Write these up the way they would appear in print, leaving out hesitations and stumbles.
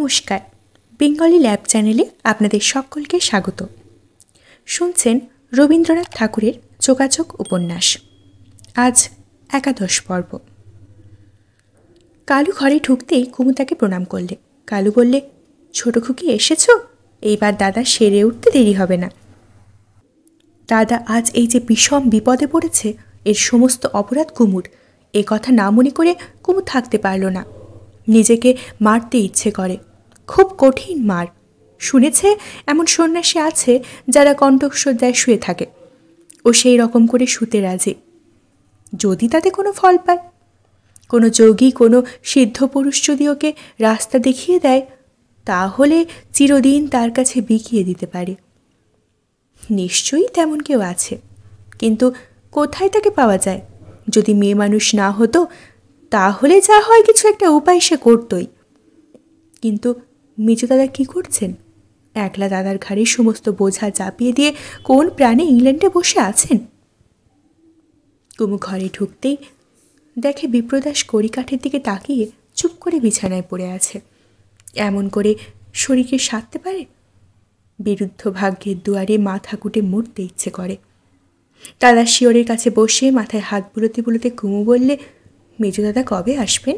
নমস্কার, Bengali lab চ্যানেলে আপনাদের সকলকে স্বাগত। শুনছেন রবীন্দ্রনাথ ঠাকুরের যোগাযোগ উপন্যাস। আজ 11 পর্ব। কালু ঘরে ঢুকতেই কুমু তাকে প্রণাম করলে। কালু বললে, ছোট খুকি এসেছ? এইবার দাদা সেরে উঠতে দেরি হবে না। দাদা আজ এই যে বিষম বিপদে পড়েছে, এর সমস্ত অপরাধ কুমুর। এ কথা না মনে করে কুমু থাকতে পারল না। নিজেকে মারতে ইচ্ছে করে, খুব কঠিন মার। শুনেছে এমন সন্ন্যাসী আছে যারা কণ্ঠস্বর শুয়ে থাকে, ও সেই রকম করে শুতে রাজি। যদি তাতে কোনো ফল পায়, কোনো যোগী, কোনো সিদ্ধ পুরুষ যদি ওকে রাস্তা দেখিয়ে দেয়, তাহলে চিরদিন তার কাছে বিকিয়ে দিতে পারে। নিশ্চয়ই তেমন কেউ আছে, কিন্তু কোথায় তাকে পাওয়া যায়? যদি মেয়ে মানুষ না হতো, তাহলে যা হয় কিছু একটা উপায় সে করতই। কিন্তু মেজো দাদা কী করছেন? একলা দাদার ঘাড়ে সমস্ত বোঝা চাপিয়ে দিয়ে কোন প্রাণে ইংল্যান্ডে বসে আছেন? কুমু ঘরে ঢুকতেই দেখে বিপ্রদাস কড়িকাঠের দিকে তাকিয়ে চুপ করে বিছানায় পড়ে আছে। এমন করে শরীরকে সারতে পারে? বিরুদ্ধ ভাগ্যের দুয়ারে মাথা কুটে মরতে ইচ্ছে করে। দাদা শিয়রের কাছে বসে মাথায় হাত বুলোতে বুলোতে কুমু বললে, মেজো দাদা কবে আসবেন?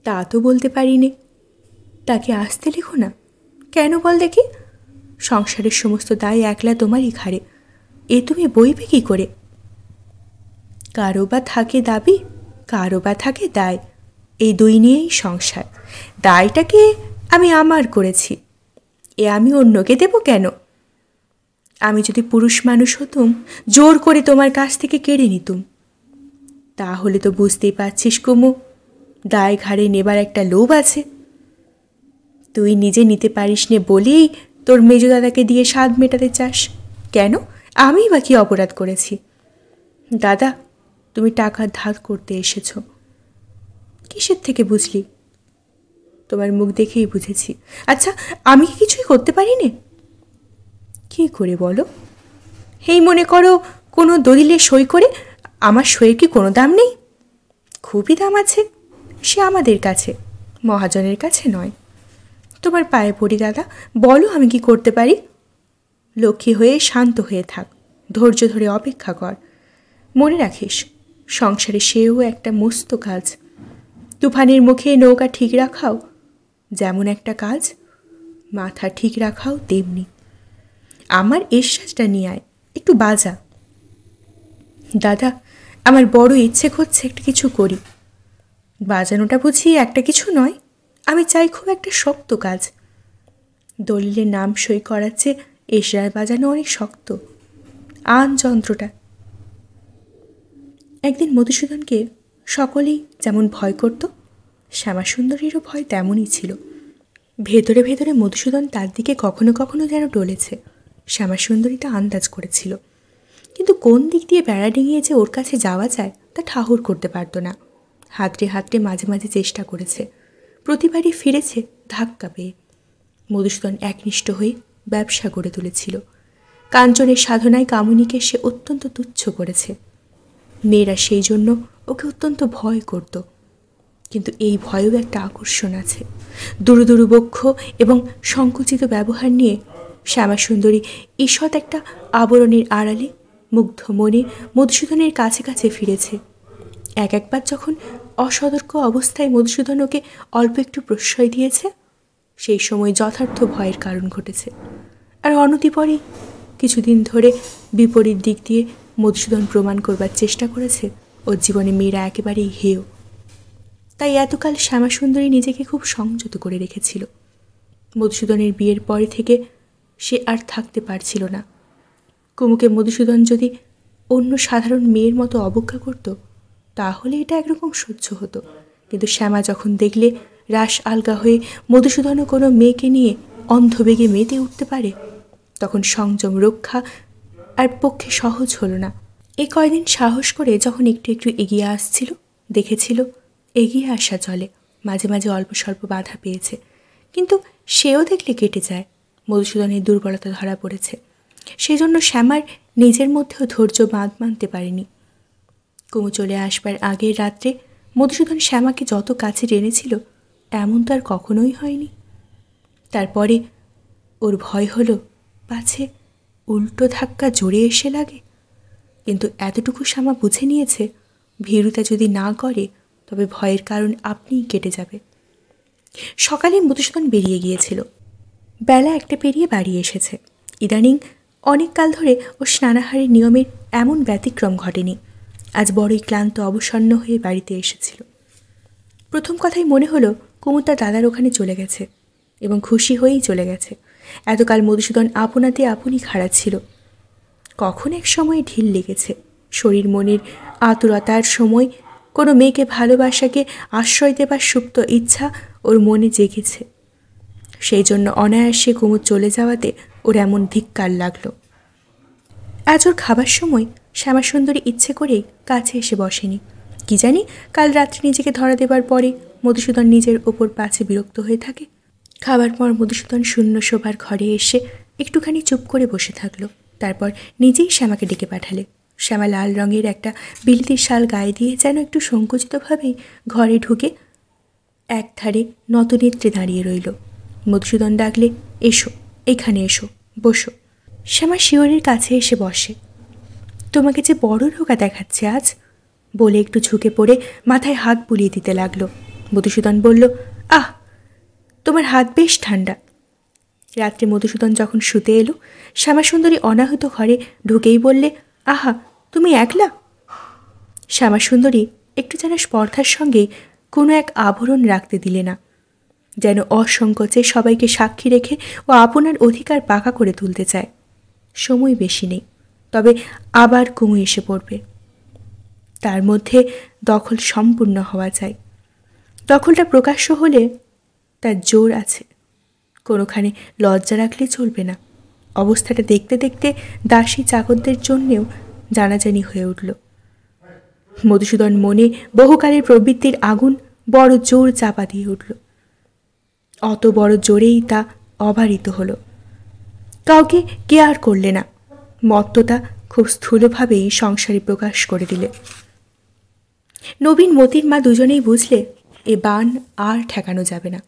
তা তো বলতে পারিনি। তাকে আসতে লিখো না। কেন বল দেখি? সংসারের সমস্ত দায় একলা তোমারই ঘাড়ে, এ তুমি বইবে কী করে? কারো বা থাকে দাবি, কারো বা থাকে দায়, এই দুই নিয়েই সংসার। দায়টাকে আমি আমার করেছি, এ আমি অন্যকে দেব কেন? আমি যদি পুরুষ মানুষ হতুম, জোর করে তোমার কাছ থেকে কেড়ে নিতুম। তাহলে তো বুঝতেই পারছিস কুমু, দায় ঘাড়ে নেবার একটা লোভ আছে। তুই নিজে নিতে পারিস নে বলেই তোর মেজো দাদাকে দিয়ে স্বাদ মেটাতে চাস। কেন? আমি বা কি অপরাধ করেছি? দাদা, তুমি টাকা ধার করতে এসেছ। কিসের থেকে বুঝলি? তোমার মুখ দেখেই বুঝেছি। আচ্ছা, আমি কি কিছুই করতে পারি নে? কী করে বলো? এই মনে করো, কোনো দলিলে সই করে। আমার সইয়ের কি কোনো দাম নেই? খুবই দাম আছে, সে আমাদের কাছে, মহাজনের কাছে নয়। তোমার পায়ে পড়ি দাদা, বলো আমি কি করতে পারি? লক্ষ্মী হয়ে শান্ত হয়ে থাক, ধৈর্য ধরে অপেক্ষা কর। মনে রাখিস, সংসারে সেও একটা মস্ত কাজ। তুফানের মুখে নৌকা ঠিক রাখাও যেমন একটা কাজ, মাথা ঠিক রাখাও তেমনি। আমার এসরাজটা নিয়ে আয়, একটু বাজা। দাদা, আমার বড় ইচ্ছে করছে একটা কিছু করি। বাজানোটা বুঝি একটা কিছু নয়, আমি চাই খুব একটা শক্ত কাজ। দলিলের নাম সই করার চেয়ে এসরাজ বাজানো অনেক শক্ত, আন যন্ত্রটা। একদিন মধুসূদনকে সকলেই যেমন ভয় করত, শ্যামাসুন্দরীরও ভয় তেমনই ছিল। ভেতরে ভেতরে মধুসূদন তার দিকে কখনো কখনো যেন টলেছে। শ্যামাসুন্দরী তা আন্দাজ করেছিল, কিন্তু কোন দিক দিয়ে বেড়া ডিঙিয়ে যে ওর কাছে যাওয়া যায় তা ঠাহর করতে পারত না। হাতড়ে হাতড়ে মাঝে মাঝে চেষ্টা করেছে, প্রতিবারই ফিরেছে ধাক্কা পেয়ে। মধুসূদন একনিষ্ঠ হয়ে ব্যবসা গড়ে তুলেছিল। কাঞ্চনের সাধনায় কামিনীকে সে অত্যন্ত তুচ্ছ করেছে। মেয়েরা সেই জন্য ওকে অত্যন্ত ভয় করত। কিন্তু এই ভয়েও একটা আকর্ষণ আছে। দুরু দুরু বক্ষ এবং সংকুচিত ব্যবহার নিয়ে শ্যামাসুন্দরী ঈষৎ একটা আবরণের আড়ালে মুগ্ধ মনে মধুসূদনের কাছে কাছে ফিরেছে। একবার যখন অসতর্ক অবস্থায় মধুসূদন ওকে অল্প একটু প্রশ্রয় দিয়েছে, সেই সময় যথার্থ ভয়ের কারণ ঘটেছে। আর অনতিপরে কিছুদিন ধরে বিপরীত দিক দিয়ে মধুসূদন প্রমাণ করবার চেষ্টা করেছে ওর জীবনে মেয়েরা একেবারেই হেয়। তাই এতকাল শ্যামাসুন্দরী নিজেকে খুব সংযত করে রেখেছিল। মধুসূদনের বিয়ের পরে থেকে সে আর থাকতে পারছিল না। কুমুকে মধুসূদন যদি অন্য সাধারণ মেয়ের মতো অবজ্ঞা করত, তাহলে এটা একরকম সহ্য হতো। কিন্তু শ্যামা যখন দেখলে রাস আলগা হয়ে মধুসূদনও কোনো মেয়েকে নিয়ে অন্ধবেগে মেতে উঠতে পারে, তখন সংযম রক্ষা আর পক্ষে সহজ হলো না। এই কয়দিন সাহস করে যখন একটু একটু এগিয়ে আসছিল, দেখেছিল এগিয়ে আসা চলে, মাঝে মাঝে অল্প স্বল্প বাধা পেয়েছে, কিন্তু সেও দেখলে কেটে যায়। মধুসূদনের দুর্বলতা ধরা পড়েছে, সেজন্য শ্যামার নিজের মধ্যেও ধৈর্য বাঁধ মানতে পারেনি। কুমু চলে আসবার আগের রাত্রে মধুসূদন শ্যামাকে যত কাছে টেনেছিল, এমন তো আর কখনোই হয়নি। তারপরে ওর ভয় হলো পাছে উল্টো ধাক্কা জোরে এসে লাগে, কিন্তু এতটুকু শ্যামা বুঝে নিয়েছে ভীরুতা যদি না করে তবে ভয়ের কারণ আপনিই কেটে যাবে। সকালে মধুসূদন বেরিয়ে গিয়েছিল, বেলা একটা পেরিয়ে বাড়ি এসেছে। ইদানিং অনেক কাল ধরে ও স্নানাহারের নিয়মের এমন ব্যতিক্রম ঘটেনি। আজ বড়ই ক্লান্ত অবসন্ন হয়ে বাড়িতে এসেছিল। প্রথম কথাই মনে হলো কুমুদ তার দাদার ওখানে চলে গেছে, এবং খুশি হয়েই চলে গেছে। এতকাল মধুসূদন আপনাতে আপনি খাড়া ছিল, কখন এক সময় ঢিল লেগেছে। শরীর মনের আতুরতার সময় কোনো মেয়েকে ভালোবাসাকে আশ্রয় দেবার সুপ্ত ইচ্ছা ওর মনে জেগেছে। সেই জন্য অনায়াসে কুমুদ চলে যাওয়াতে ওর এমন ধিক্কার লাগলো। আজ ওর খাবার সময় শ্যামাসুন্দরী ইচ্ছে করেই কাছে এসে বসেনি। কি জানি কাল রাত্রে নিজেকে ধরা দেবার পরে মধুসূদন নিজের ওপর পাছে বিরক্ত হয়ে থাকে। খাবার পর মধুসূদন শূন্য শোবার ঘরে এসে একটুখানি চুপ করে বসে থাকলো। তারপর নিজেই শ্যামাকে ডেকে পাঠালে। শ্যামা লাল রঙের একটা বিলিতি শাল গায়ে দিয়ে যেন একটু সংকুচিতভাবেই ঘরে ঢুকে একধারে নতনেত্রে দাঁড়িয়ে রইল। মধুসূদন ডাকলে, এসো, এখানে এসো, বসো। শ্যামা শিয়রের কাছে এসে বসে। তোমাকে যে বড় রোগা দেখাচ্ছে আজ, বলে একটু ঝুঁকে পড়ে মাথায় হাত বুলিয়ে দিতে লাগলো। মধুসূদন বলল, আহ, তোমার হাত বেশ ঠান্ডা। রাত্রে মধুসূদন যখন শুতে এলো, শ্যামাসুন্দরী অনাহত ঘরে ঢুকেই বললে, আহা, তুমি একলা? শ্যামাসুন্দরী একটু যেন স্পর্ধার সঙ্গেই কোনো এক আভরণ রাখতে দিলে না, যেন অসংকোচে সবাইকে সাক্ষী রেখে ও আপনার অধিকার পাকা করে তুলতে চায়। সময় বেশি নেই, তবে আবার কুমু এসে পড়বে। তার মধ্যে দখল সম্পূর্ণ হওয়া চাই। দখলটা প্রকাশ্য হলে তার জোর আছে, কোনোখানে লজ্জা রাখলে চলবে না। অবস্থাটা দেখতে দেখতে দাসী চাকরদের জন্যেও জানাজানি হয়ে উঠল। মধুসূদন মনে বহুকালের প্রবৃত্তির আগুন বড় জোর চাপা দিয়ে উঠল। অত বড় জোরেই তা অবারিত হলো। কাউকে কেয়ার করলে না, মত্ততা খুব স্থূলভাবেই সংসারে প্রকাশ করে দিলে। নবীন মতির মা দুজনেই বুঝলে এ বান আর ঠেকানো যাবে না।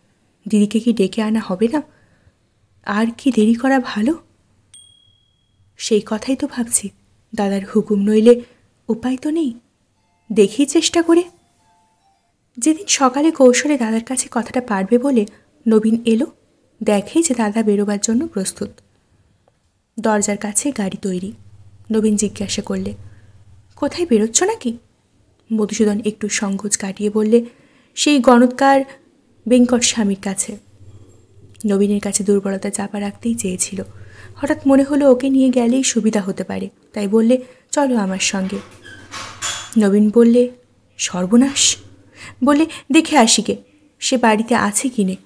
দিদিকে কি ডেকে আনা হবে না? আর কি দেরি করা ভালো? সেই কথাই তো ভাবছি। দাদার হুকুম নইলে উপায় তো নেই, দেখি চেষ্টা করে। যেদিন সকালে কৌশলে দাদার কাছে কথাটা পারবে বলে নবীন এলো, দেখে যে দাদা বেরোবার জন্য প্রস্তুত। দরজার কাছে গাড়ি তৈরি। নবীন জিজ্ঞাসা করলে, কোথায় বেরোচ্ছ নাকি? মধুসূদন একটু সংকোচ কাটিয়ে বললে, সেই গণৎকার বেঙ্কট স্বামীর কাছে। নবীনের কাছে দুর্বলতা চাপা রাখতেই চেয়েছিল। হঠাৎ মনে হলো ওকে নিয়ে গেলেই সুবিধা হতে পারে, তাই বললে, চলো আমার সঙ্গে। নবীন বললে, সর্বনাশ, বলে দেখে আসিকে সে বাড়িতে আছে কিনে।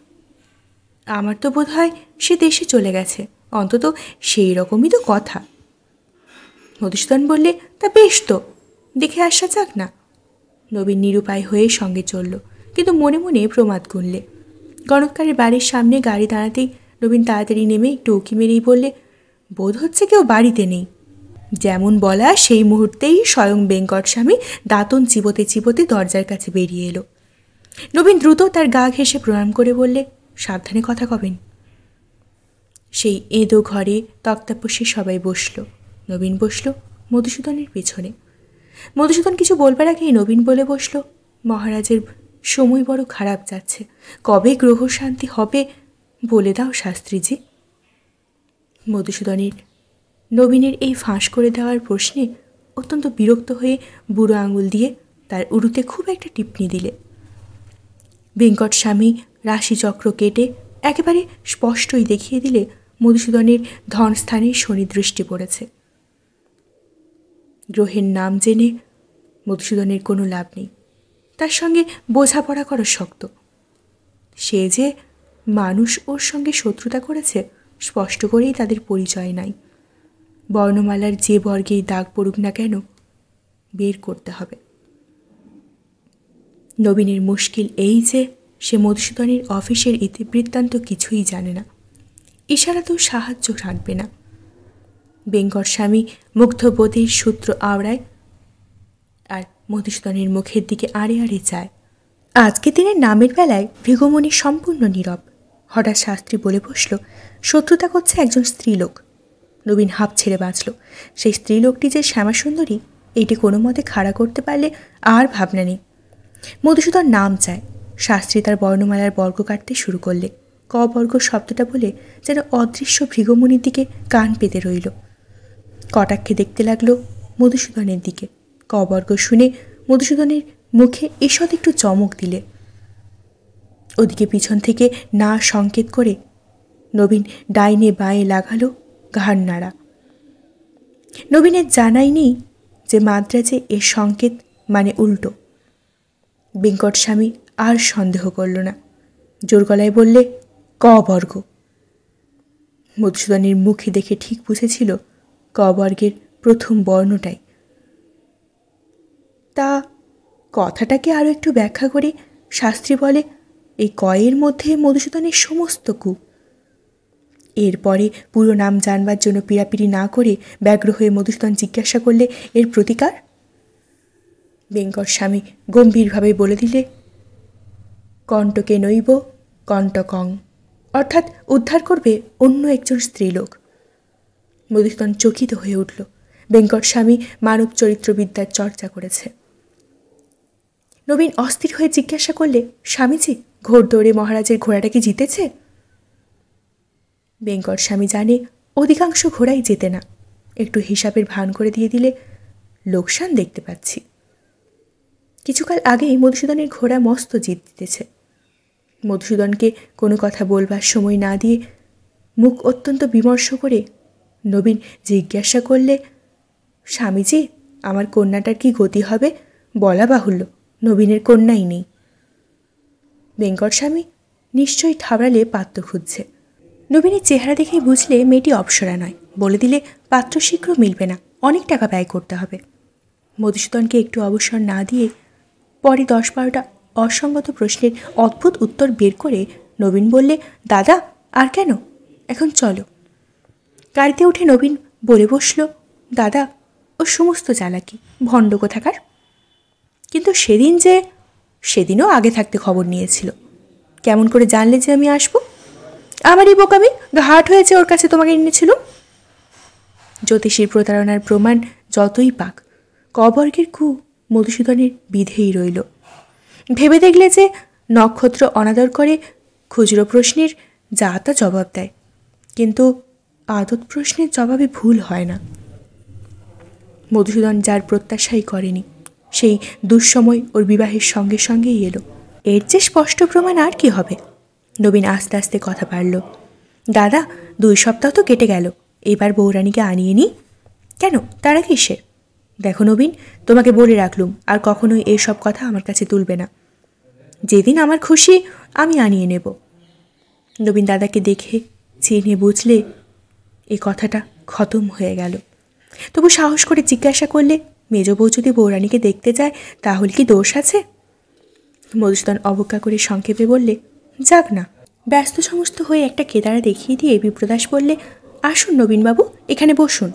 আমার তো বোধ হয় সে দেশে চলে গেছে, অন্তত সেই রকমই তো কথা। মধুসূদন বললে, তা বেশ তো, দেখে আসা যাক না। নবীন নিরুপায় হয়ে সঙ্গে চলল, কিন্তু মনে মনে প্রমাদ গুনলে। গণৎকারের বাড়ির সামনে গাড়ি দাঁড়াতেই নবীন তাড়াতাড়ি নেমে একটু উঁকি মেরেই বললে, বোধ হচ্ছে কেউ বাড়িতে নেই। যেমন বলা সেই মুহূর্তেই স্বয়ং বেঙ্কট স্বামী দাঁতন চিবোতে চিবোতে দরজার কাছে বেরিয়ে এলো। নবীন দ্রুত তার গা ঘেঁষে প্রণাম করে বললে, সাবধানে কথা কবেন। সেই এঁদো ঘরে তক্তাপোষে সবাই বসল। নবীন বসল মধুসূদনের পিছনে। মধুসূদন কিছু বলবার আগেই নবীন বলে বসল, মহারাজের সময় বড় খারাপ যাচ্ছে, কবে গ্রহ শান্তি হবে বলে দাও শাস্ত্রীজি। মধুসূদনের নবীনের এই ফাঁস করে দেওয়ার প্রশ্নে অত্যন্ত বিরক্ত হয়ে বুড়ো আঙুল দিয়ে তার উরুতে খুব একটা টিপ্পনি দিলে। বেঙ্কট স্বামী রাশিচক্র কেটে একেবারে স্পষ্টই দেখিয়ে দিলে মধুসূদনের ধনস্থানে শনি দৃষ্টি পড়েছে। গ্রহের নাম জেনে মধুসূদনের কোনো লাভ নেই, তার সঙ্গে বোঝাপড়া করা শক্ত। সে যে মানুষ ওর সঙ্গে শত্রুতা করেছে স্পষ্ট করেই তাদের পরিচয় নাই। বর্ণমালার যে বর্গেই দাগ পড়ুক না কেন বের করতে হবে। নবীনের মুশকিল এই যে সে মধুসূদনের অফিসের ইতিবৃত্তান্ত কিছুই জানে না, ইশারাতেও সাহায্য রাখবে না। বেঙ্কট স্বামী মুগ্ধবোধের সূত্র আওড়ায় আর মধুসূদনের মুখের দিকে আড়ে আড়ে চায়, আজকে দিনের নামের বেলায় ভৃগুমণি সম্পূর্ণ নীরব। হঠাৎ শাস্ত্রী বলে বসল, শত্রুতা করছে একজন স্ত্রীলোক। নবীন হাঁপ ছেড়ে বাঁচল। সেই স্ত্রীলোকটি যে শ্যামাসুন্দরী, এইটি কোনো মতে খাড়া করতে পারলে আর ভাবনা নেই। মধুসূদন নাম চায়। শাস্ত্রী তার বর্ণমালার বর্গ কাটতে শুরু করলে। ক বর্গ শব্দটা বলে যেন অদৃশ্য ভৃগুমণির দিকে কান পেতে রইল। কটাক্ষে দেখতে লাগলো মধুসূদনের দিকে। ক বর্গ শুনে মধুসূদনের মুখে ঈষৎ একটু চমক দিলে। ওদিকে পিছন থেকে না সংকেত করে নবীন ডাইনে বাঁয়ে লাগালো ঘাড় নাড়া। নবীনের জানাই নেই যে মাদ্রাজে এর সংকেত মানে উল্টো। বেঙ্কটস্বামী আর সন্দেহ করল না, জোর গলায় বললে, ক বর্গ। মধুসূদনের মুখে দেখে ঠিক বুঝেছিল ক বর্গের প্রথম বর্ণটাই। তা কথাটাকে আরও একটু ব্যাখ্যা করে শাস্ত্রী বলে, এই কয়ের মধ্যে মধুসূদনের সমস্ত কু। এরপরে পুরো নাম জানবার জন্য পিড়াপিড়ি না করে ব্যগ্র হয়ে মধুসূদন জিজ্ঞাসা করলে, এর প্রতিকার? বেঙ্কটস্বামী গম্ভীরভাবে বলে দিলে, কণ্টকে নৈব কণ্টকং, অর্থাৎ উদ্ধার করবে অন্য একজন স্ত্রীলোক। মধুসূদন চকিত হয়ে উঠল। বেঙ্কটস্বামী মানব চরিত্রবিদ্যার চর্চা করেছে। নবীন অস্থির হয়ে জিজ্ঞাসা করলে, স্বামীজি, ঘোড়দৌড়ে মহারাজের ঘোড়াটা কি জিতেছে? বেঙ্কটস্বামী জানে অধিকাংশ ঘোড়াই জেতে না। একটু হিসাবের ভান করে দিয়ে দিলে, লোকসান দেখতে পাচ্ছি। কিছুকাল আগেই মধুসূদনের ঘোড়া মস্ত জিত দিতেছে। মধুসূদনকে কোনো কথা বলবার সময় না দিয়ে মুখ অত্যন্ত বিমর্ষ করে নবীন জিজ্ঞাসা করলে, স্বামীজি, আমার কন্যাটার কি গতি হবে? বলা বাহুল্য, নবীনের কন্যাই নেই। বেঙ্কটস্বামী নিশ্চয়ই ঠাবড়ালে পাত্র খুঁজছে। নবীনের চেহারা দেখেই বুঝলে মেয়েটি অপ্সরা নয়। বলে দিলে, পাত্র শীঘ্র মিলবে না, অনেক টাকা ব্যয় করতে হবে। মধুসূদনকে একটু অবসর না দিয়ে পরে 10-12টা অসঙ্গত প্রশ্নের অদ্ভুত উত্তর বের করে নবীন বললে, দাদা, আর কেন, এখন চলো। গাড়িতে উঠে নবীন বলে বসল, দাদা, ও সমস্ত চালাকি, ভণ্ড কোথাকার। কিন্তু সেদিনও আগে থাকতে খবর নিয়েছিল। কেমন করে জানলে যে আমি আসবো? আমারই বোকামি, ঘাট হয়েছে ওর কাছে তোমাকে এনেছিল। জ্যোতিষীর প্রতারণার প্রমাণ যতই পাক, কবর্গের কু মধুসূদনের বিধেই রইল। ভেবে দেখলে যে নক্ষত্র অনাদর করে খুচরো প্রশ্নের যা তা জবাব দেয়, কিন্তু আদত প্রশ্নের জবাবে ভুল হয় না। মধুসূদন যার প্রত্যাশাই করেনি, সেই দুঃসময় ওর বিবাহের সঙ্গে সঙ্গেই এলো। এর যে স্পষ্ট প্রমাণ আর কি হবে? নবীন আস্তে আস্তে কথা বাড়ল। দাদা, 2 সপ্তাহ তো কেটে গেল, এবার বউরানীকে আনিয়ে নি। কেন, তারা কিসের? দেখো নবীন, তোমাকে বলে রাখলুম, আর কখনোই এসব কথা আমার কাছে তুলবে না। যেদিন আমার খুশি আমি আনিয়ে নেব। নবীন দাদাকে দেখে চিনে বুঝলে এই কথাটা খতম হয়ে গেল। তবু সাহস করে জিজ্ঞাসা করলে, মেজ বউ যদি বউরানীকে দেখতে যায় তাহলে কি দোষ আছে? মধুসূদন অবজ্ঞা করে সংক্ষেপে বললে, যাক না। ব্যস্ত সমস্ত হয়ে একটা কেদারা দেখিয়ে দিয়ে বিপ্রদাস বললে, আসুন নবীনবাবু, এখানে বসুন।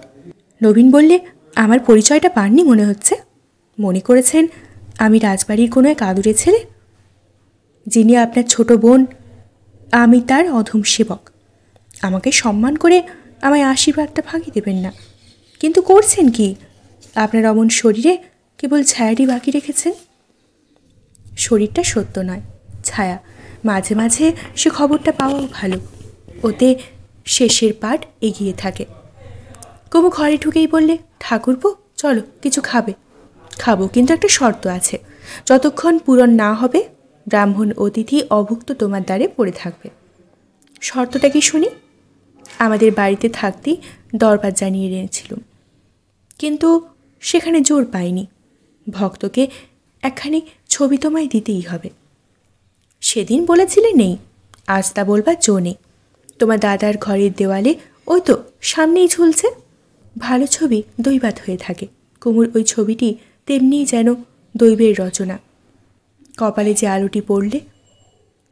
নবীন বললে, আমার পরিচয়টা পাননি মনে হচ্ছে। মনে করেছেন আমি রাজবাড়ির কোনো এক আদুরে ছেলে, যিনি আপনার ছোট বোন, আমি তার অধম সেবক। আমাকে সম্মান করে আমায় আশীর্বাদটা ফাঁকি দেবেন না। কিন্তু করছেন কি? আপনার অমন শরীরে কেবল ছায়াটি বাকি রেখেছেন। শরীরটা সত্য নয়, ছায়া। মাঝে মাঝে সে খবরটা পাওয়াও ভালো, ওতে শেষের পাঠ এগিয়ে থাকে। কুমু ঘরে ঢুকেই বললে, ঠাকুরপো, চলো কিছু খাবে। খাবো, কিন্তু একটা শর্ত আছে। যতক্ষণ পূরণ না হবে ব্রাহ্মণ অতিথি অভুক্ত তোমার দ্বারে পড়ে থাকবে। শর্তটা কি শুনি? আমাদের বাড়িতে থাকতেই দরবার জানিয়ে এনেছিলুম, কিন্তু সেখানে জোর পাইনি। ভক্তকে একখানি ছবি তোমায় দিতেই হবে। সেদিন বলেছিলে নেই, আজ তা বলবার জো নেই। তোমার দাদার ঘরের দেওয়ালে ওই তো সামনেই ঝুলছে। ভালো ছবি দৈবাত হয়ে থাকে। কুমুর ওই ছবিটি তেমনিই যেন দৈবের রচনা। কপালে যে আলোটি পড়লে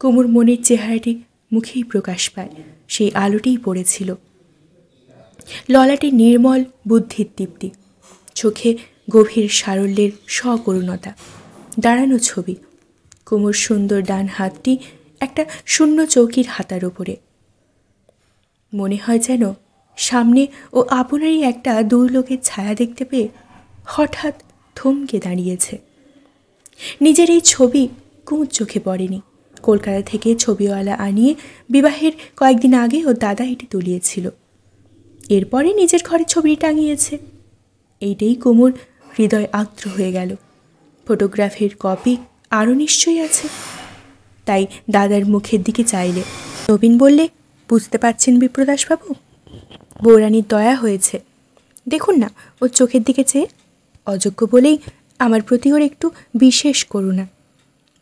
কুমুর মনের চেহারাটি মুখেই প্রকাশ পায়, সেই আলোটিই পড়েছিল। ললাটে নির্মল বুদ্ধির দীপ্তি, চোখে গভীর সারল্যের সকরুণতা, দাঁড়ানো ছবি। কুমুর সুন্দর ডান হাতটি একটা শূন্য চৌকির হাতার ওপরে। মনে হয় যেন সামনে ও আপনারই একটা দুর্লোকের ছায়া দেখতে পেয়ে হঠাৎ থমকে দাঁড়িয়েছে। নিজের এই ছবি কুমুর চোখে পড়েনি। কলকাতা থেকে ছবিওয়ালা আনিয়ে বিবাহের কয়েকদিন আগে ওর দাদা এটি তুলিয়েছিল। এরপরে নিজের ঘরে ছবি টাঙিয়েছে। এইটাই কুমুর হৃদয় আর্দ্র হয়ে গেল। ফটোগ্রাফের কপি আরও নিশ্চয়ই আছে। তাই দাদার মুখের দিকে চাইলে নবীন বললে, বুঝতে পারছেন বিপ্রদাসবাবু, বৌরানীর দয়া হয়েছে। দেখুন না ওর চোখের দিকে চেয়ে। অযোগ্য বলেই আমার প্রতি ওর একটু বিশেষ করুণা।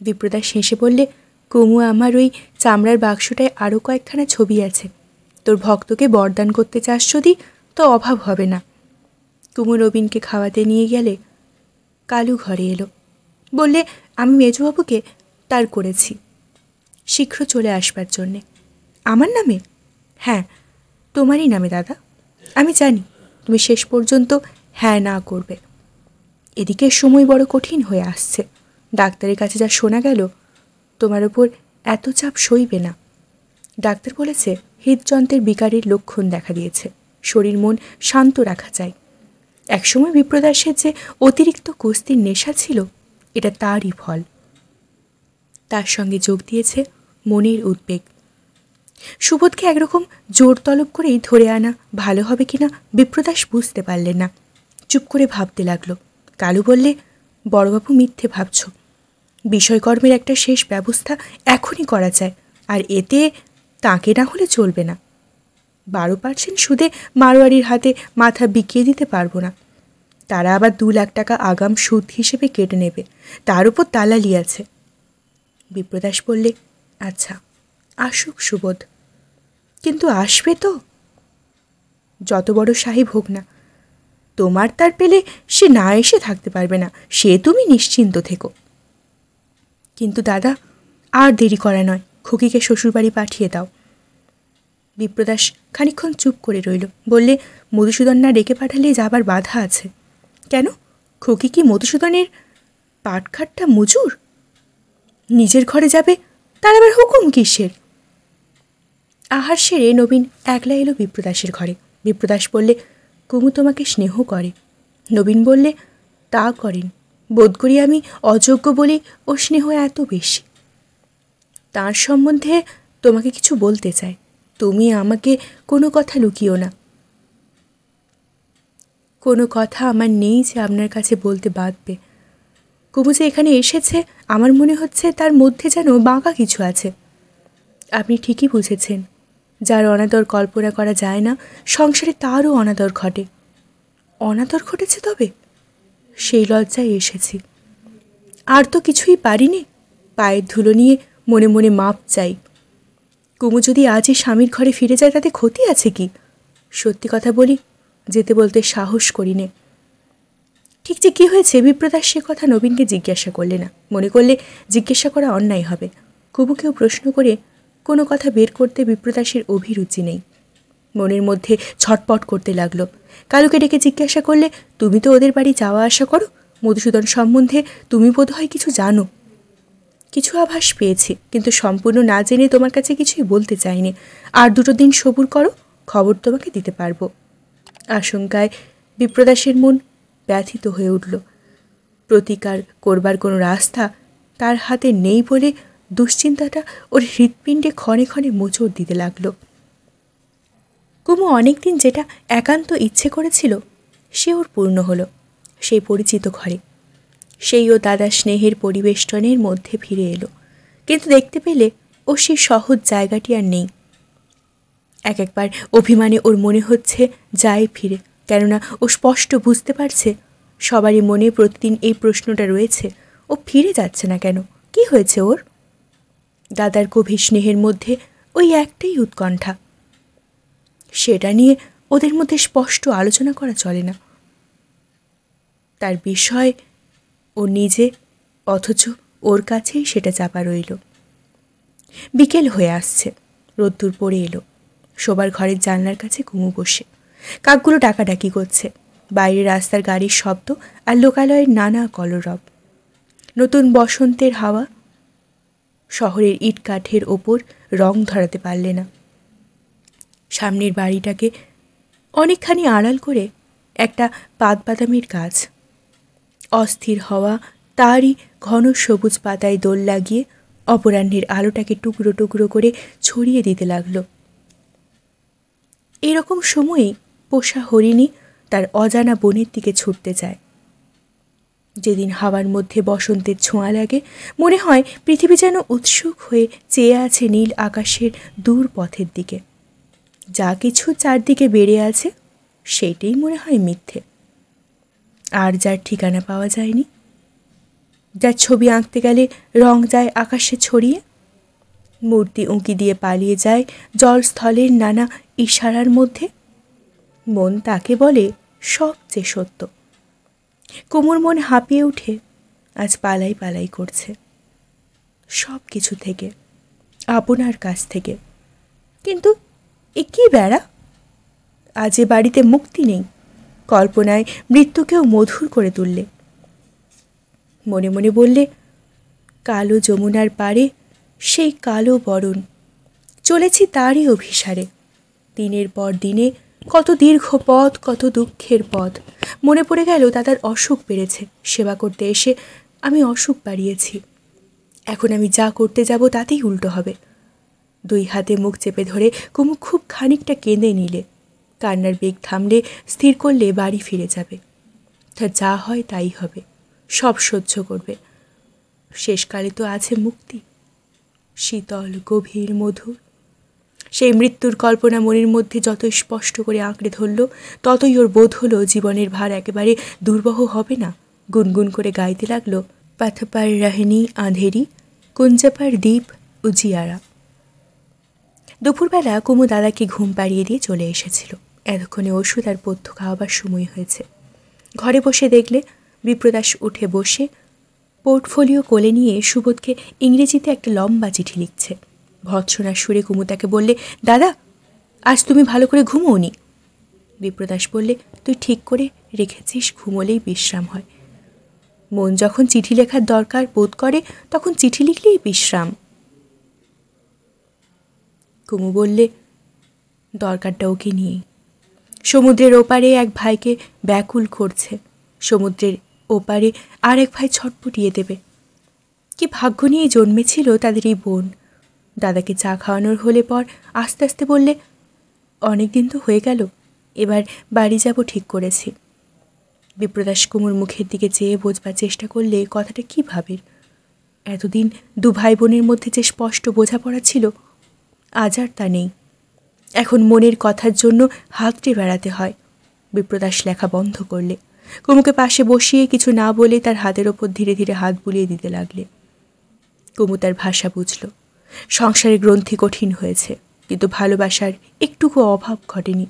বিপ্রদাস হেসে বললে, কুমু, আমার ওই চামড়ার বাক্সটায় আরও কয়েকখানা ছবি আছে। তোর ভক্তকে বরদান করতে চাস যদি তো অভাব হবে না। কুমু নবীনকে খাওয়াতে নিয়ে গেলে কালু ঘরে এলো। বললে, আমি মেজবাবুকে তার করেছি শীঘ্র চলে আসবার জন্যে। আমার নামে? হ্যাঁ, তোমারই নামে দাদা। আমি জানি তুমি শেষ পর্যন্ত হ্যাঁ না করবে। এদিকে সময় বড় কঠিন হয়ে আসছে। ডাক্তারের কাছে যা শোনা গেল, তোমার ওপর এত চাপ সইবে না। ডাক্তার বলেছে হৃদযন্ত্রের বিকারের লক্ষণ দেখা দিয়েছে। শরীর মন শান্ত রাখা চাই। একসময় বিপ্রদাসের যে অতিরিক্ত কুস্তির নেশা ছিল, এটা তারই ফল। তার সঙ্গে যোগ দিয়েছে মনের উদ্বেগ। সুবোধকে একরকম জোর তলব করেই ধরে আনা ভালো হবে কিনা বিপ্রদাস বুঝতে পারলেন না। চুপ করে ভাবতে লাগলো। কালু বললে, বড়বাবু মিথ্যে ভাবছ। বিষয়কর্মের একটা শেষ ব্যবস্থা এখনই করা চায়, আর এতে তাকে না হলে চলবে না। 12% সুদে মারোয়ারির হাতে মাথা বিকিয়ে দিতে পারবো না। তারা আবার 2 লাখ টাকা আগাম সুদ হিসেবে কেটে নেবে। তার উপর দালালি আছে। বিপ্রদাস বললে, আচ্ছা আসুক সুবোধ, কিন্তু আসবে তো? যত বড় সাহেব হোক না, তোমার তার পেলে সে না এসে থাকতে পারবে না, সে তুমি নিশ্চিন্ত থেকো। কিন্তু দাদা, আর দেরি করা নয়, খুকিকে শ্বশুরবাড়ি পাঠিয়ে দাও। বিপ্রদাস খানিকক্ষণ চুপ করে রইল। বললে, মধুসূদন না ডেকে পাঠালে যাবার বাধা আছে। কেন? খুকি কি মধুসূদনের পাটখাটটা মজুর? নিজের ঘরে যাবে, তার আবার হুকুম কিসের? আহার সেরে নবীন একলা এলো বিপ্রদাসের ঘরে। বিপ্রদাস বললে, কুমু তোমাকে স্নেহ করে। নবীন বললে, তা করেন, বোধ করি আমি অযোগ্য বলেই ও স্নেহ এত বেশি। তার সম্বন্ধে তোমাকে কিছু বলতে চাই। তুমি আমাকে কোনো কথা লুকিও না। কোনো কথা আমার নেই যে আপনার কাছে বলতে বাধবে। কুমু যে এখানে এসেছে, আমার মনে হচ্ছে তার মধ্যে যেন বাঁকা কিছু আছে। আপনি ঠিকই বুঝেছেন। যার অনাদর কল্পনা করা যায় না, সংসারে তারও অনাদর ঘটে। অনাদর ঘটেছে তবে? সেই লজ্জায় এসেছি। আর তো কিছুই পারিনি। পায়ের ধুলো নিয়ে মনে মনে মাপ চাই। কুমু যদি আজই স্বামীর ঘরে ফিরে যায় তাতে ক্ষতি আছে কি? সত্যি কথা বলি, যেতে বলতে সাহস করি নে। ঠিক যে কী হয়েছে বিপ্রদাস সে কথা নবীনকে জিজ্ঞাসা করলে না। মনে করলে জিজ্ঞাসা করা অন্যায় হবে। কুমুকেও প্রশ্ন করে কোনো কথা বের করতে বিপ্রদাসের অভিরুচি নেই। মনের মধ্যে ছটপট করতে লাগলো। কালুকে ডেকে জিজ্ঞাসা করলে, তুমি তো ওদের বাড়ি যাওয়া আসা করো, মধুসূদন সম্বন্ধে তুমি বোধহয় কিছু জানো। কিছু আভাস পেয়েছি, কিন্তু সম্পূর্ণ না জেনে তোমার কাছে কিছুই বলতে চাইনি। আর 2 দিন সবুর করো, খবর তোমাকে দিতে পারবো। আশঙ্কায় বিপ্রদাসের মন ব্যথিত হয়ে উঠল। প্রতিকার করবার কোনো রাস্তা তার হাতে নেই বলে দুশ্চিন্তাটা ওর হৃৎপিণ্ডে ক্ষণে ক্ষণে মোচড় দিতে লাগলো। কুমু অনেক দিন যেটা একান্ত ইচ্ছে করেছিল, সে ওর পূর্ণ হলো। সেই পরিচিত ঘরে, সেই ও দাদার স্নেহের পরিবেষ্টনের মধ্যে ফিরে এলো। কিন্তু দেখতে পেলে ও সেই সহজ জায়গাটি আর নেই। একবার অভিমানে ওর মনে হচ্ছে যায় ফিরে, কেননা ও স্পষ্ট বুঝতে পারছে সবারই মনে প্রতিদিন এই প্রশ্নটা রয়েছে, ও ফিরে যাচ্ছে না কেন? কি হয়েছে ওর? দাদার গভীর স্নেহের মধ্যে ওই একটাই উৎকণ্ঠা। সেটা নিয়ে ওদের মধ্যে স্পষ্ট আলোচনা করা চলে না। তার বিষয় ও নিজে, অথচ ওর কাছেই সেটা চাপা রইল। বিকেল হয়ে আসছে, রোদ্দুর পড়ে এলো। শোবার ঘরের জানলার কাছে কুমু বসে। কাকগুলো ডাকাডাকি করছে। বাইরে রাস্তার গাড়ির শব্দ আর লোকালয়ের নানা কলরব। নতুন বসন্তের হাওয়া শহরের ইট কাঠের ওপর রং ধরাতে পারলে না। সামনের বাড়িটাকে অনেকখানি আড়াল করে একটা পাতবাদামের গাছ। অস্থির হওয়া তারই ঘন সবুজ পাতায় দোল লাগিয়ে অপরাহ্নের আলোটাকে টুকরো টুকরো করে ছড়িয়ে দিতে লাগল। এরকম সময়েই পোষা হরিণী তার অজানা বনের দিকে ছুটতে যায়। যেদিন হাওয়ার মধ্যে বসন্তের ছোঁয়া লাগে, মনে হয় পৃথিবী যেন উৎসুক হয়ে চেয়ে আছে নীল আকাশের দূর পথের দিকে। যা কিছু চারদিকে বেড়ে আছে সেইটাই মনে হয় মিথ্যে। আর যার ঠিকানা পাওয়া যায়নি, যার ছবি আঁকতে গেলে রং যায় আকাশে ছড়িয়ে, মূর্তি উঁকি দিয়ে পালিয়ে যায় জলস্থলের নানা ইশারার মধ্যে, মন তাকে বলে সবচেয়ে সত্য। কুমুর মন হাঁপিয়ে উঠে আজ পালাই পালাই করছে, সব কিছু থেকে, আপনার কাছ থেকে। কিন্তু এ কী বেড়া, আজ এ বাড়িতে মুক্তি নেই, কল্পনায় মৃত্যুকেও মধুর করে তুললে। মনে মনে বললে, কালো যমুনার পাড়ে সেই কালো বরণ, চলেছি তারই অভিসারে। দিনের পর দিনে কত দীর্ঘ পথ, কত দুঃখের পথ। মনে পড়ে গেল দাদার অসুখ বেড়েছে, সেবা করতে এসে আমি অসুখ বাড়িয়েছি। এখন আমি যা করতে যাব তাতেই উল্টো হবে। দুই হাতে মুখ চেপে ধরে কুমু খুব খানিকটা কেঁদে নিলে। কান্নার বেগ থামলে, স্থির করলে বাড়ি ফিরে যাবে। তার যা হয় তাই হবে, সব সহ্য করবে। শেষকালে তো আছে মুক্তি, শীতল গভীর মধুর। সেই মৃত্যুর কল্পনা মনের মধ্যে যত স্পষ্ট করে আঁকড়ে ধরল, ততই ওর বোধ হলো জীবনের ভার একেবারে দুর্বহ হবে না। গুনগুন করে গাইতে লাগলো, পাথপার রাহিনী আঁধেরি, কুঞ্জাপার দ্বীপ উজিয়ারা। দুপুরবেলা কুমু দাদাকে ঘুম পাড়িয়ে দিয়ে চলে এসেছিল। এতক্ষণে ওষুধ আর পথ্য খাওয়াবার সময় হয়েছে। ঘরে বসে দেখলে বিপ্রদাস উঠে বসে পোর্টফোলিও কোলে নিয়ে সুবোধকে ইংরেজিতে একটা লম্বা চিঠি লিখছে। ভৎসনার সুরে কুমু তাকে বললে, দাদা, আজ তুমি ভালো করে ঘুমোওনি। বিপ্রদাস বললে, তুই ঠিক করে রেখেছিস, ঘুমোলেই বিশ্রাম হয়। মন যখন চিঠি লেখার দরকার বোধ করে, তখন চিঠি লিখলেই বিশ্রাম। কুমু বললে, দরকারটা ওকে নিয়েই। সমুদ্রের ওপারে এক ভাইকে ব্যাকুল করছে, সমুদ্রের ওপারে আর এক ভাই ছটপটিয়ে দেবে। কি ভাগ্য নিয়ে জন্মেছিল তাদের এই বোন। দাদাকে চা খাওয়ানোর হলে পর আস্তে আস্তে বললে, অনেক দিন তো হয়ে গেল, এবার বাড়ি যাব ঠিক করেছি। বিপ্রদাস কুমুর মুখের দিকে চেয়ে বোঝবার চেষ্টা করলে কথাটা কী ভাবের। এতদিন দু ভাই বোনের মধ্যে যে স্পষ্ট বোঝাপড়া ছিল, আজ আর তা নেই। এখন মনের কথার জন্য হাতড়ে বেড়াতে হয়। বিপ্রদাস লেখা বন্ধ করলে। কুমুকে পাশে বসিয়ে কিছু না বলে তার হাতের ওপর ধীরে ধীরে হাত বুলিয়ে দিতে লাগলে। কুমু তার ভাষা বুঝল। সংসারের গ্রন্থি কঠিন হয়েছে, কিন্তু ভালোবাসার একটুকু অভাব ঘটেনি।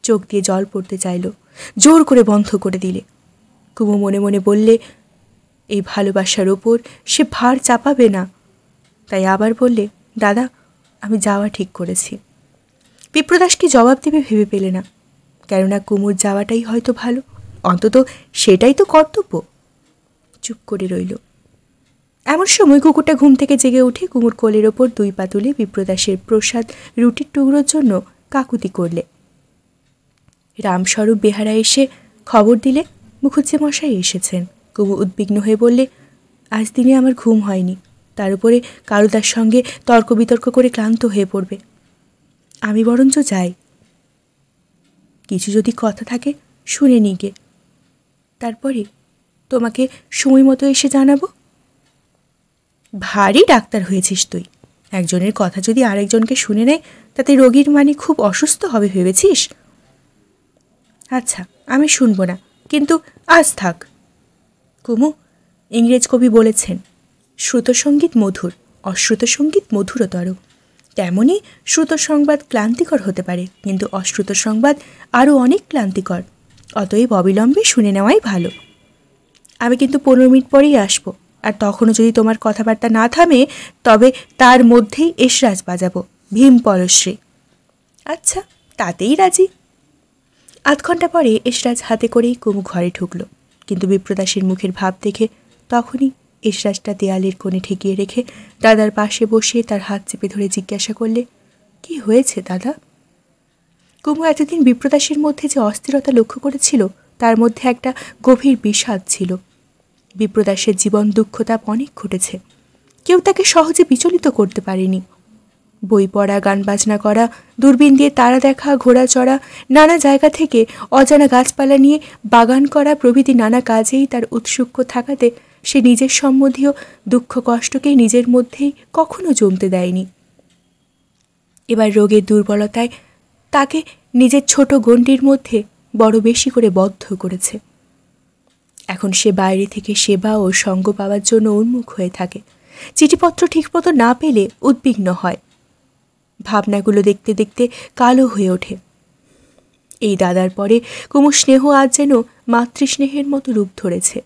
চোখ দিয়ে জল পড়তে চাইল, জোর করে বন্ধ করে দিলে। কুমু মনে মনে বললে, এই ভালোবাসার ওপর সে ভার চাপাবে না। তাই আবার বললে, দাদা, আমি যাওয়া ঠিক করেছি। বিপ্রদাস কি জবাব দেবে ভেবে পেলে না, কেননা কুমুর যাওয়াটাই হয়তো ভালো, অন্তত সেটাই তো কর্তব্য। চুপ করে রইল। এমন সময় কুকুরটা ঘুম থেকে জেগে উঠে কুমুর কোলের ওপর দুই পা তুলে বিপ্রদাসের প্রসাদ রুটির টুকরোর জন্য কাকুতি করলে। রামস্বরূপ বেহারা এসে খবর দিলে মুখুজ্জে মশাই এসেছেন। কুমু উদ্বিগ্ন হয়ে বললে, আজ দিনে আমার ঘুম হয়নি, তার উপরে কারুদার সঙ্গে তর্ক বিতর্ক করে ক্লান্ত হয়ে পড়বে। আমি বরঞ্চ যাই, কিছু যদি কথা থাকে শুনে নিগে, তারপরে তোমাকে সময় মতো এসে জানাবো। ভারী ডাক্তার হয়েছিস তুই, একজনের কথা যদি আরেকজনকে শুনে নেয় তাতে রোগীর মানে খুব অসুস্থ হবে ভেবেছিস? আচ্ছা, আমি শুনবো না, কিন্তু আজ থাক। কুমু, ইংরেজ কবি বলেছেন, শ্রুতসঙ্গীত মধুর, অশ্রুত সঙ্গীত মধুরতর। তেমনই শ্রুত সংবাদ ক্লান্তিকর হতে পারে, কিন্তু অশ্রুত সংবাদ আরও অনেক ক্লান্তিকর। অতএব অবিলম্বে শুনে নেওয়াই ভালো। আমি কিন্তু 15 মিনিট পরেই আসবো, আর তখনও যদি তোমার কথাবার্তা না থামে তবে তার মধ্যেই এসরাজ বাজাবো, ভীম পরশ্রী। আচ্ছা, তাতেই রাজি। আধ ঘন্টা পরে এসরাজ হাতে করেই কুমু ঘরে ঢুকল, কিন্তু বিপ্রদাসের মুখের ভাব দেখে তখনই এসরাজটা দেয়ালের কোণে ঠেকিয়ে রেখে দাদার পাশে বসে তার হাত চেপে ধরে জিজ্ঞাসা করলে, কি হয়েছে দাদা? কুমু এতদিন বিপ্রদাসের মধ্যে যে অস্থিরতা লক্ষ্য করেছিল তার মধ্যে একটা গভীর বিষাদ ছিল। বিপ্রদাসের জীবন দুঃখতাপ অনেক ঘটেছে, কেউ তাকে সহজে বিচলিত করতে পারেনি। বই পড়া, গান বাজনা করা, দূরবীন দিয়ে তারা দেখা, ঘোড়া চড়া, নানা জায়গা থেকে অজানা গাছপালা নিয়ে বাগান করা প্রভৃতি নানা কাজেই তার উৎসুক থাকাতে সে নিজের সম্বন্ধীয় দুঃখ কষ্টকেই নিজের মধ্যেই কখনো জমতে দেয়নি। এবার রোগের দুর্বলতায় তাকে নিজের ছোট গণ্ডির মধ্যে বড় বেশি করে বদ্ধ করেছে। এখন সে বাইরে থেকে সেবা ও সঙ্গ পাওয়ার জন্য উন্মুখ হয়ে থাকে। চিঠিপত্র ঠিকমতো না পেলে উদ্বিগ্ন হয়। ভাবনাগুলো দেখতে দেখতে কালো হয়ে ওঠে। এই দাদার পরে কুমুর স্নেহ আজ যেন মাতৃস্নেহের মতো রূপ ধরেছে।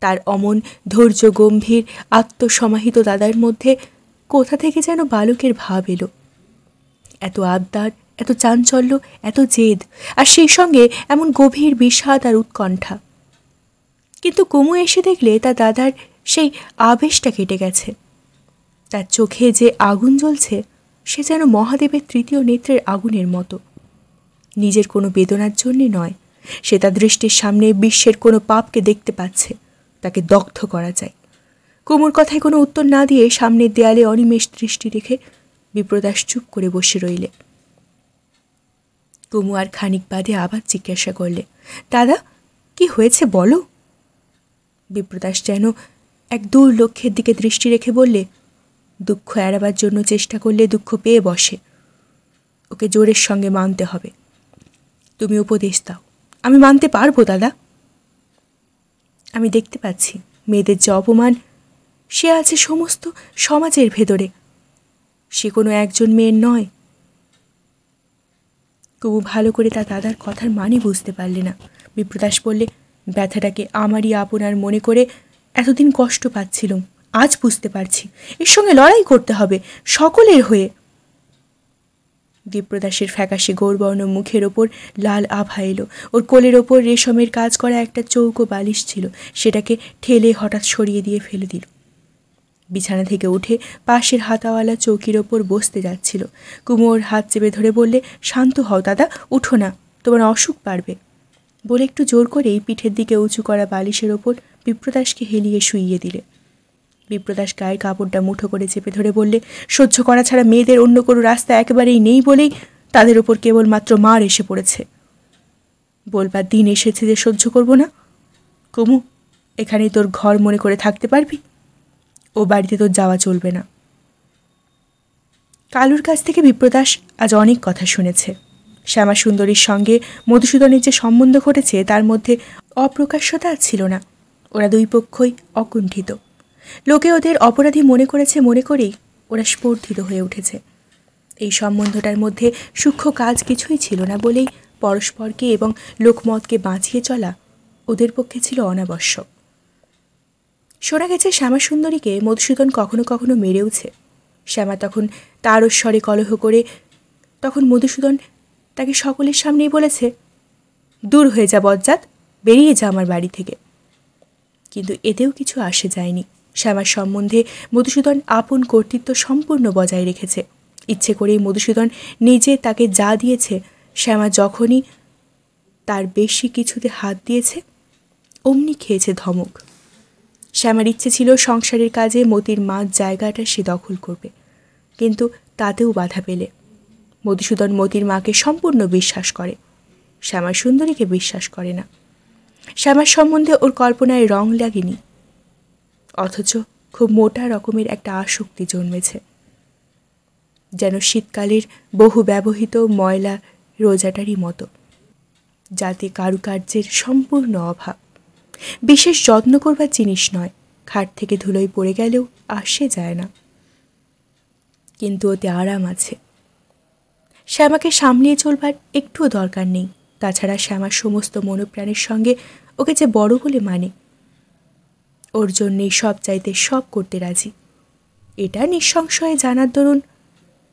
তার অমন ধৈর্য গম্ভীর আত্মসমাহিত দাদার মধ্যে কোথা থেকে যেন বালকের ভাব এলো। এত আবদার, এত চাঞ্চল্য, এত জেদ, আর সেই সঙ্গে এমন গভীর বিষাদ আর উৎকণ্ঠা। কিন্তু কুমু এসে দেখলে তার দাদার সেই আবেশটা কেটে গেছে। তার চোখে যে আগুন জ্বলছে সে যেন মহাদেবের তৃতীয় নেত্রের আগুনের মতো। নিজের কোনো বেদনার জন্যে নয়, সে তার দৃষ্টির সামনে বিশ্বের কোনো পাপকে দেখতে পাচ্ছে, তাকে দগ্ধ করা যায়। কুমুর কথায় কোনো উত্তর না দিয়ে সামনের দেয়ালে অনিমেষ দৃষ্টি রেখে বিপ্রদাস চুপ করে বসে রইলে। কুমু আর খানিক বাদে আবার জিজ্ঞাসা করলে, দাদা কি হয়েছে বলো? বিপ্রদাস যেন এক দূর লক্ষ্যের দিকে দৃষ্টি রেখে বললে, দুঃখ এড়াবার জন্য চেষ্টা করলে দুঃখ পেয়ে বসে, ওকে জোরের সঙ্গে মানতে হবে। তুমি উপদেশ দাও, আমি মানতে পারবো দাদা। আমি দেখতে পাচ্ছি মেয়েদের যে অপমান সে আছে সমস্ত সমাজের ভেতরে, সে কোনো একজন মেয়ের নয়। কুমু ভালো করে তার দাদার কথার মানে বুঝতে পারলে না। বিপ্রদাস বললে, ব্যথাটাকে আমারই আপনার মনে করে এতদিন কষ্ট পাচ্ছিলাম, আজ বুঝতে পারছি এর সঙ্গে লড়াই করতে হবে সকলের হয়ে। বিপ্রদাসের ফ্যাকাশে গৌরবর্ণ মুখের ওপর লাল আভা এলো। ওর কোলের ওপর রেশমের কাজ করা একটা চৌকো বালিশ ছিল, সেটাকে ঠেলে হঠাৎ সরিয়ে দিয়ে ফেলে দিল। বিছানা থেকে উঠে পাশের হাতাওয়ালা চৌকির ওপর বসতে যাচ্ছিল। কুমোর হাত চেপে ধরে বললে, শান্ত হও দাদা, উঠো না, তোমার অসুখ পারবে। বলে একটু জোর করেই পিঠের দিকে উঁচু করা বালিশের ওপর বিপ্রদাসকে হেলিয়ে শুইয়ে দিলে। বিপ্রদাস গায়ের কাপড়টা মুঠো করে চেপে ধরে বললে, সহ্য করা ছাড়া মেয়েদের অন্য কোনো রাস্তা একেবারেই নেই বলেই তাদের ওপর কেবলমাত্র মার এসে পড়েছে। বলবার দিন এসেছে যে সহ্য করব না। কুমু, এখানেই তোর ঘর মনে করে থাকতে পারবি? ও বাড়িতে তোর যাওয়া চলবে না। কালুর কাছ থেকে বিপ্রদাস আজ অনেক কথা শুনেছে। শ্যামা সুন্দরীর সঙ্গে মধুসূদনের যে সম্বন্ধ ঘটেছে তার মধ্যে অপ্রকাশ্যতা ছিল না। ওরা দুই পক্ষই অকুণ্ঠিত। লোকে ওদের অপরাধী মনে করেছে মনে করেই ওরা স্পর্ধিত হয়ে উঠেছে। এই সম্বন্ধটার মধ্যে সূক্ষ্ম কাজ কিছুই ছিল না বলেই পরস্পরকে এবং লোকমতকে বাঁচিয়ে চলা ওদের পক্ষে ছিল অনাবশ্যক। শোনা গেছে শ্যামা সুন্দরীকে মধুসূদন কখনো কখনো মেরেওছে। শ্যামা তখন তারস্বরে কলহ করে তখন মধুসূদন তাকে সকলের সামনেই বলেছে, দূর হয়ে যা বজ্জাত, বেরিয়ে যা আমার বাড়ি থেকে। কিন্তু এতেও কিছু আসে যায়নি। শ্যামার সম্বন্ধে মধুসূদন আপন কর্তৃত্ব সম্পূর্ণ বজায় রেখেছে। ইচ্ছে করেই মধুসূদন নিজে তাকে যা দিয়েছে, শ্যামা যখনই তার বেশি কিছুতে হাত দিয়েছে অমনি খেয়েছে ধমক। শ্যামার ইচ্ছে ছিল সংসারের কাজে মতির মার জায়গাটা সে দখল করবে, কিন্তু তাতেও বাধা পেলে। মধুসূদন মতির মাকে সম্পূর্ণ বিশ্বাস করে, শ্যামা সুন্দরীকে বিশ্বাস করে না। শ্যামার সম্বন্ধে ওর কল্পনায় রং লাগেনি, অথচ খুব মোটা রকমের একটা আসক্তি জন্মেছে, যেন শীতকালের বহু ব্যবহৃত ময়লা রোজাটারই মতো, যাতে কারুকার্যের সম্পূর্ণ অভাব। বিশেষ যত্ন করবার জিনিস নয়, খাট থেকে ধুলোয় পড়ে গেলেও আসে যায় না, কিন্তু ওতে আরাম আছে। শ্যামাকে সামলিয়ে চলবার একটুও দরকার নেই। তাছাড়া শ্যামার সমস্ত মনোপ্রাণের সঙ্গে ওকে যে বড় বলে মানে, ওর জন্যেই সব চাইতে সব করতে রাজি। এটা নিঃসংশয়ে জানার দরুন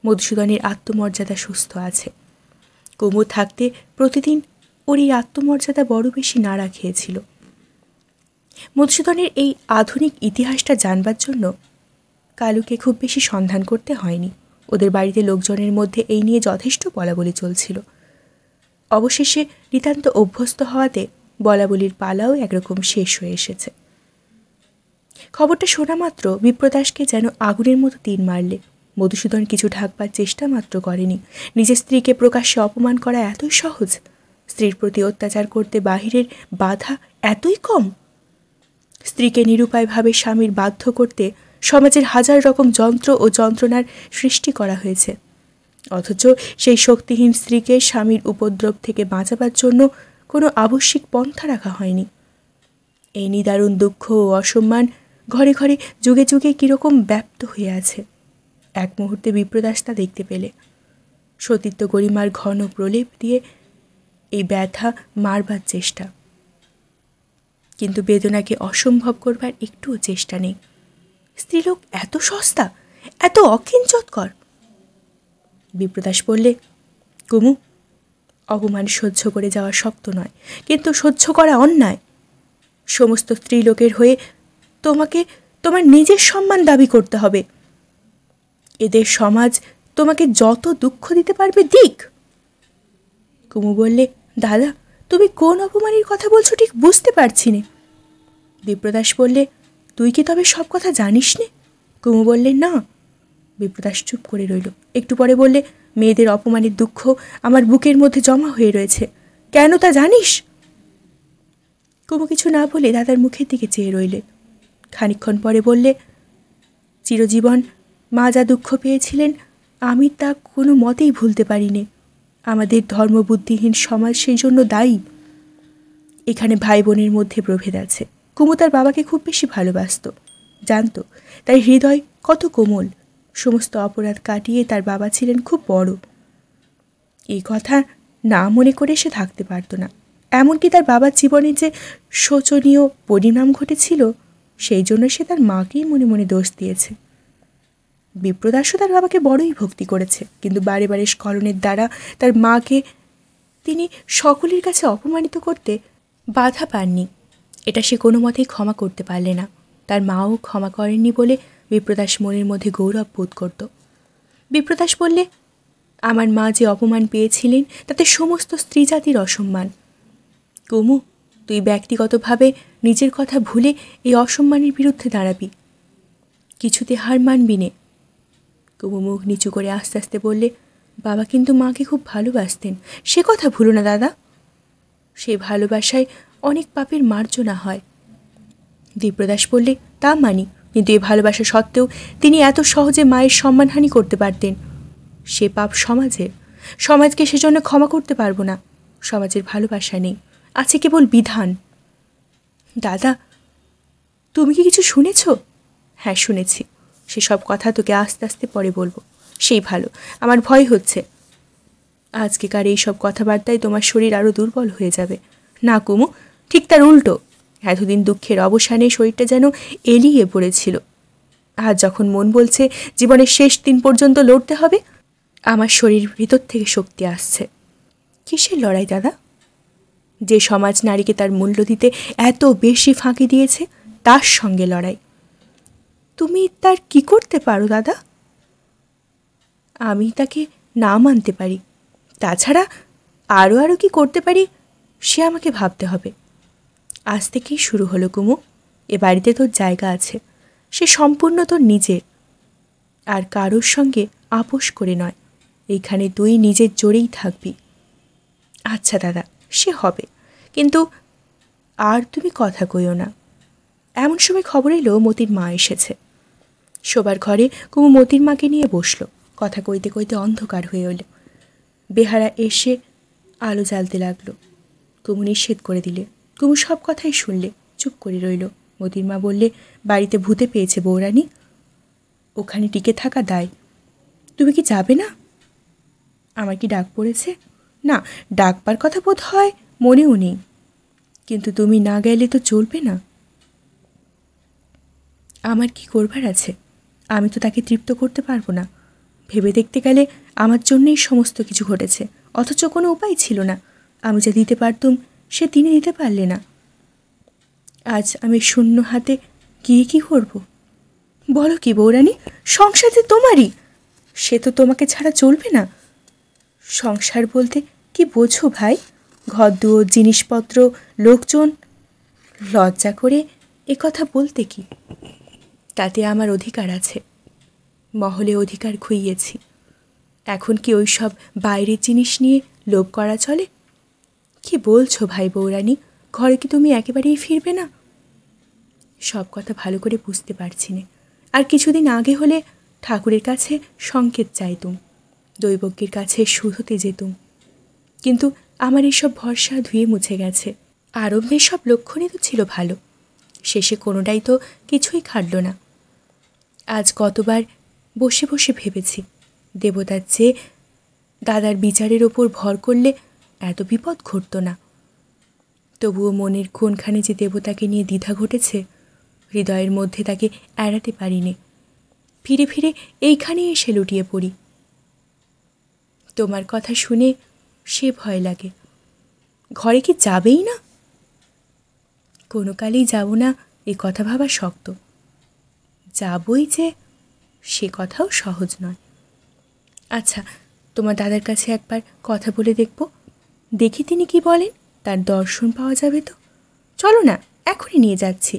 মধুসূদনের আত্মমর্যাদা সুস্থ আছে। কুমু থাকতে প্রতিদিন ওর এই আত্মমর্যাদা বড় বেশি নাড়া খেয়েছিল। মধুসূদনের এই আধুনিক ইতিহাসটা জানবার জন্য কালুকে খুব বেশি সন্ধান করতে হয়নি। ওদের বাড়িতে লোকজনের মধ্যে এই নিয়ে যথেষ্ট বলাবলি চলছিল। অবশেষে নিতান্ত অভ্যস্ত হওয়াতে বলাবলির পালাও একরকম শেষ হয়ে এসেছে। খবরটা শোনা মাত্র বিপ্রদাসকে যেন আগুনের মতো তীর মারলে। মধুসূদন কিছু ঢাকবার চেষ্টা মাত্র করেনি। নিজের স্ত্রীকে প্রকাশ্যে অপমান করা এতই সহজ? স্ত্রীর প্রতি অত্যাচার করতে বাহিরের বাধা এতই কম? স্ত্রীকে নিরুপায়ভাবে স্বামীর বাধ্য করতে সমাজের হাজার রকম যন্ত্র ও যন্ত্রণার সৃষ্টি করা হয়েছে, অথচ সেই শক্তিহীন স্ত্রীকে স্বামীর উপদ্রব থেকে বাঁচাবার জন্য কোনো আবশ্যিক পন্থা রাখা হয়নি। এই নিদারুণ দুঃখ ও অসম্মান ঘরে ঘরে যুগে যুগে কীরকম ব্যাপ্ত হয়ে আছে। এক মুহূর্তে বিপ্রদাস তা দেখতে পেলে। সতীত্ব গরিমার ঘন প্রলেপ দিয়ে এই ব্যথা মারবার চেষ্টা, কিন্তু বেদনাকে অসম্ভব করবার একটুও চেষ্টা নেই। স্ত্রীলোক এত সস্তা, এত অকিঞ্চৎকর। বিপ্রদাস বললে, কুমু, অপমান সহ্য করে যাওয়া শক্ত নয়, কিন্তু সহ্য করা অন্যায়। সমস্ত স্ত্রীলোকের হয়ে তোমাকে তোমার নিজের সম্মান দাবি করতে হবে। এদের সমাজ তোমাকে যত দুঃখ দিতে পারবে দিক। কুমু বললে, দাদা, তুমি কোন অপমানের কথা বলছো ঠিক বুঝতে পারছি নে। বিপ্রদাস বললে, তুই কি তবে সব কথা জানিস নে? কুমু বললে, না। বিপ্রদাস চুপ করে রইল। একটু পরে বললে, মেয়েদের অপমানের দুঃখ আমার বুকের মধ্যে জমা হয়ে রয়েছে, কেন তা জানিস? কুমু কিছু না বলে দাদার মুখের দিকে চেয়ে রইলে। খানিকক্ষণ পরে বললে, চিরজীবন মা যা দুঃখ পেয়েছিলেন আমি তা কোনো মতেই ভুলতে পারি নে। আমাদের ধর্মবুদ্ধিহীন সমাজ সেই জন্য দায়ী। এখানে ভাই বোনের মধ্যে প্রভেদ আছে। কুমু তার বাবাকে খুব বেশি ভালোবাসত, জানত তার হৃদয় কত কোমল। সমস্ত অপরাধ কাটিয়ে তার বাবা ছিলেন খুব বড়। এই কথা না মনে করে সে থাকতে পারত না। এমনকি তার বাবার জীবনে যে শোচনীয় পরিণাম ঘটেছিল সেই জন্য সে তার মাকেই মনে মনে দোষ দিয়েছে। বিপ্রদাসও তার বাবাকে বড়ই ভক্তি করেছে, কিন্তু বারে বারে স্খলনের দ্বারা তার মাকে তিনি সকলের কাছে অপমানিত করতে বাধা পাননি। এটা সে কোনো মতেই ক্ষমা করতে পারলে না। তার মাও ক্ষমা করেননি বলে বিপ্রদাস মনের মধ্যে গৌরব বোধ করত। বিপ্রদাস বললে, আমার মা যে অপমান পেয়েছিলেন তাতে সমস্ত স্ত্রী জাতির অসম্মান। কুমু, তুই ব্যক্তিগতভাবে নিজের কথা ভুলে এই অসম্মানের বিরুদ্ধে দাঁড়াবি, কিছুতে হার মানবি নে। কুমু মুখ নিচু করে আস্তে আস্তে বললে, বাবা কিন্তু মাকে খুব ভালোবাসতেন, সে কথা ভুলো না দাদা। সে ভালোবাসায় অনেক পাপের মার্জনা হয়। বিপ্রদাস বললে, তা মানি, কিন্তু এই ভালোবাসা সত্ত্বেও তিনি এত সহজে মায়ের সম্মানহানি করতে পারতেন। সে পাপ সমাজের, সমাজকে সেজন্য ক্ষমা করতে পারবো না। সমাজের ভালোবাসা নেই, আছে কেবল বিধান। দাদা, তুমি কি কিছু শুনেছ? হ্যাঁ, শুনেছি। সেসব কথা তোকে আস্তে আস্তে পরে বলবো, সেই ভালো। আমার ভয় হচ্ছে আজকেকার এই সব কথাবার্তায় তোমার শরীর আরও দুর্বল হয়ে যাবে। না কুমু, ঠিক তার উল্টো। এতদিন দুঃখের অবসানে শরীরটা যেন এলিয়ে পড়েছিল। আজ যখন মন বলছে জীবনের শেষ দিন পর্যন্ত লড়তে হবে, আমার শরীর ভিতর থেকে শক্তি আসছে। কিসের লড়াই দাদা? যে সমাজ নারীকে তার মূল্য দিতে এত বেশি ফাঁকি দিয়েছে তার সঙ্গে লড়াই। তুমি তার কি করতে পারো দাদা? আমি তাকে না মানতে পারি, তাছাড়া আরও কি করতে পারি সে আমাকে ভাবতে হবে। আজ থেকেই শুরু হলো কুমু। এ বাড়িতে তোর জায়গা আছে, সে সম্পূর্ণ তোর নিজের, আর কারোর সঙ্গে আপোষ করে নয়। এইখানে তুই নিজের জোরেই থাকবি। আচ্ছা দাদা, সে হবে, কিন্তু আর তুমি কথা কইও না। এমন সময় খবর এলো মতির মা এসেছে। শোবার ঘরে কুমু মতির মাকে নিয়ে বসল। কথা কইতে কইতে অন্ধকার হয়ে এলো। বেহারা এসে আলো জ্বালতে লাগলো। কুমু নিষেধ করে দিলে। কুমু সব কথাই শুনলে, চুপ করে রইল। মতির মা বললে, বাড়িতে ভূতে পেয়েছে বৌরানী, ওখানে টিকে থাকা দায়। তুমি কি যাবে না? আমার কি ডাক পড়েছে? না, ডাকবার কথা বোধ হয় মনেও নেই, কিন্তু তুমি না গেলে তো চলবে না। আমার কি করবার আছে? আমি তো তাকে তৃপ্ত করতে পারবো না। ভেবে দেখতে গেলে আমার জন্যেই সমস্ত কিছু ঘটেছে, অথচ কোনো উপায় ছিল না। আমি যা দিতে পারতুম সে তিনি দিতে পারলে না। আজ আমি শূন্য হাতে গিয়ে কি করব? বলো কি বৌরানী, সংসার যে তোমারই, সে তো তোমাকে ছাড়া চলবে না। সংসার বলতে কি বোঝো ভাই? ঘরদুয়োর, জিনিসপত্র, লোকজন। লজ্জা করে এ কথা বলতে কি? তাতে আমার অধিকার আছে, মহলে অধিকার খুইয়েছি। এখন কি ওই সব বাইরের জিনিস নিয়ে লোভ করা চলে? কি বলছো ভাই বৌরানী, ঘরে কি তুমি একেবারেই ফিরবে না? সব কথা ভালো করে বুঝতে পারছি না। আর কিছুদিন আগে হলে ঠাকুরের কাছে সংকেত চাইতুম, দৈবজ্ঞের কাছে শুধোতে যেতুম, কিন্তু আমার এসব ভরসা ধুয়ে মুছে গেছে। আরম্ভের সব লক্ষণই তো ছিল ভালো, শেষে কোনোটাই তো কিছুই খাটল না। আজ কতবার বসে বসে ভেবেছি, দেবতার চেয়ে দাদার বিচারের ওপর ভর করলে এত বিপদ ঘটত না। তবুও মনের কোনখানে যে দেবতাকে নিয়ে দ্বিধা ঘটেছে, হৃদয়ের মধ্যে তাকে এড়াতে পারিনি। ফিরে ফিরে এইখানেই এসে লুটিয়ে পড়ি। তোমার কথা শুনে সে ভয় লাগে। ঘরে কি যাবেই না? কোনো কালেই যাব না এ কথা ভাবা শক্ত, যাবই যে সে কথাও সহজ নয়। আচ্ছা, তোমার দাদার কাছে একবার কথা বলে দেখব, দেখি তিনি কি বলেন, তার দর্শন পাওয়া যাবে তো। চলো না, এখনই নিয়ে যাচ্ছি।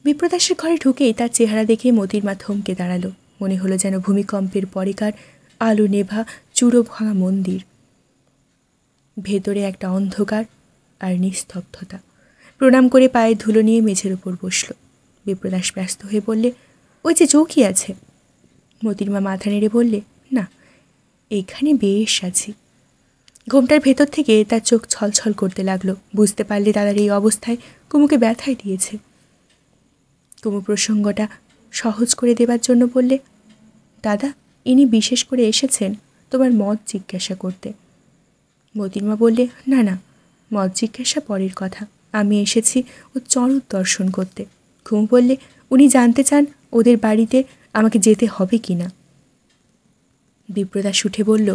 বিপ্রদাসের ঘরে ঢুকেই তার চেহারা দেখে মোতির মা থমকে দাঁড়ালো। মনে হলো যেন ভূমিকম্পের পরেকার আলো নেভা চূড়ো ভাঙা মন্দির। ভেতরে একটা অন্ধকার আর নিস্তব্ধতা। প্রণাম করে পায়ে ধুলো নিয়ে মেঝের ওপর বসল। বিপ্রদাস ব্যস্ত হয়ে বললে, ওই যে চৌকি আছে। মোতির মা মাথা নেড়ে বললে, না, এইখানে বেশ আছি। ঘোমটার ভেতর থেকে তার চোখ ছলছল করতে লাগলো। বুঝতে পারলে দাদার এই অবস্থায় কুমুকে ব্যথায় দিয়েছে। কুমু প্রসঙ্গটা সহজ করে দেবার জন্য বললে, দাদা, ইনি বিশেষ করে এসেছেন তোমার মত জিজ্ঞাসা করতে। মোতির মা বললে, না না, মত জিজ্ঞাসা পরের কথা, আমি এসেছি ও চরণ দর্শন করতে। কুমু বললে, উনি জানতে চান ওদের বাড়িতে আমাকে যেতে হবে কি না। বিপ্রদাস উঠে বলল,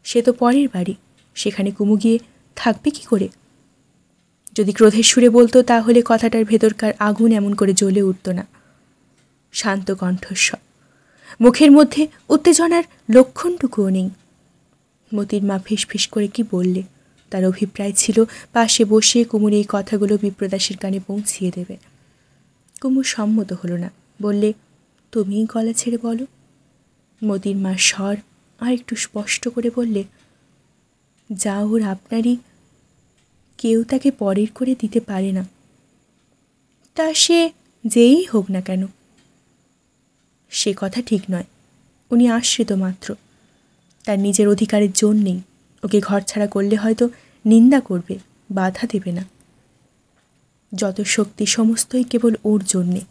সে তো পরের বাড়ি, সেখানে কুমু গিয়ে থাকবে কি করে? যদি ক্রোধের সুরে বলতো তাহলে কথাটার ভেতরকার আগুন এমন করে জ্বলে উঠত না। শান্ত কণ্ঠস্বর, মুখের মধ্যে উত্তেজনার লক্ষণটুকুও নেই। মোতির মা ফিসফিস করে কি বললে, তার অভিপ্রায় ছিল পাশে বসে কুমুর এই কথাগুলো বিপ্রদাসের কানে পৌঁছিয়ে দেবে। কুমু সম্মত হলো না, বললে, তুমিই গলা ছেড়ে বলো। মোতির মা স্বর আর একটু স্পষ্ট করে বললে, যা ওর আপনারই, কেউ তাকে পরের করে দিতে পারে না, তা সে যেই হোক না কেন। সে কথা ঠিক নয়, উনি আশ্রিত মাত্র, তার নিজের অধিকারের জোর নেই। ওকে ঘরছাড়া করলে হয়তো নিন্দা করবে, বাধা দেবে না। যত শক্তি সমস্তই কেবল ওর জন্যে।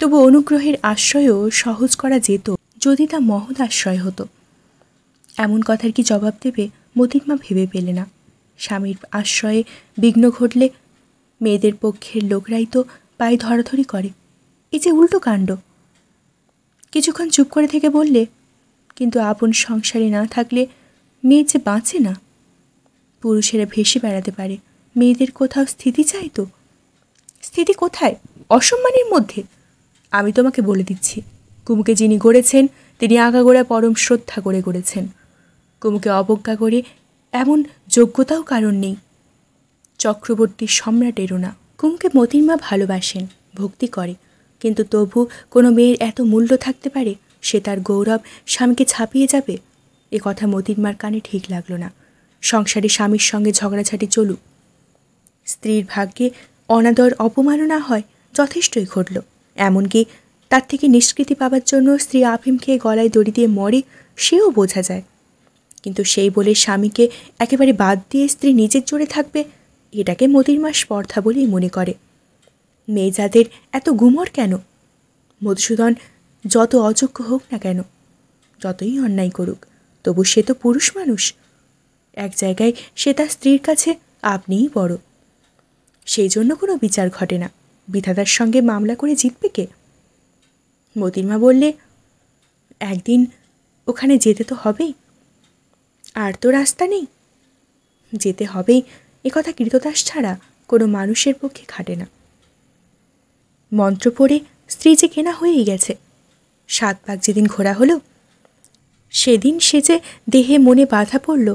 তবু অনুগ্রহের আশ্রয়ও সহজ করা যেত যদি তা মহৎ আশ্রয় হতো। এমন কথার কি জবাব দেবে মোতির মা ভেবে পেলে না। স্বামীর আশ্রয়ে বিঘ্ন ঘটলে মেয়েদের পক্ষের লোকরাই তো পায়ে ধরাধরি করে। এই যে উল্টো কাণ্ড। কিছুক্ষণ চুপ করে থেকে বললে, কিন্তু আপন সংসারে না থাকলে মেয়ে যে বাঁচে না। পুরুষেরা ভেসে বেড়াতে পারে, মেয়েদের কোথাও স্থিতি চাই তো। স্থিতি কোথায়? অসম্মানের মধ্যে। আমি তোমাকে বলে দিচ্ছি, কুমুকে যিনি গড়েছেন তিনি আগাগোড়া পরম শ্রদ্ধা করে গড়েছেন। কুমুকে অবজ্ঞা করে এমন যোগ্যতাও কারণ নেই। চক্রবর্তীর সম্রাটেরও না। কুমুকে মোতির মা ভালোবাসেন, ভক্তি করে, কিন্তু তবু কোনো মেয়ের এত মূল্য থাকতে পারে সে তার গৌরব স্বামীকে ছাপিয়ে যাবে? এ কথা মোতির মার কানে ঠিক লাগলো না। সংসারে স্বামীর সঙ্গে ঝগড়াঝাটি চলুক, স্ত্রীর ভাগ্যে অনাদর অপমাননা হয় যথেষ্টই ঘটল। এমনকি তার থেকে নিষ্কৃতি পাবার জন্য স্ত্রী আফিম খেয়ে গলায় দড়ি দিয়ে মরে, সেও বোঝা যায়। কিন্তু সেই বলে স্বামীকে একেবারে বাদ দিয়ে স্ত্রী নিজের জোরে থাকবে, এটাকে মোতির মা স্পর্ধা বলেই মনে করে। মেয়ে যাদের এত গুমর কেন? মধুসূদন যত অযোগ্য হোক না কেন, যতই অন্যায় করুক, তবু সে তো পুরুষ মানুষ। এক জায়গায় সে তার স্ত্রীর কাছে আপনিই বড়। সেই জন্য কোনো বিচার ঘটে না। বিধাতার সঙ্গে মামলা করে জিতবে কে? মোতির মা বললে, একদিন ওখানে যেতে তো হবেই, আর তো রাস্তা নেই। যেতে হবেই, এ কথা কৃতদাস ছাড়া কোনো মানুষের পক্ষে খাটে না। মন্ত্র পড়ে স্ত্রী যে কেনা হয়েই গেছে। 7 পাক যেদিন ঘোরা হলো, সেদিন সে যে দেহে মনে বাধা পড়ল,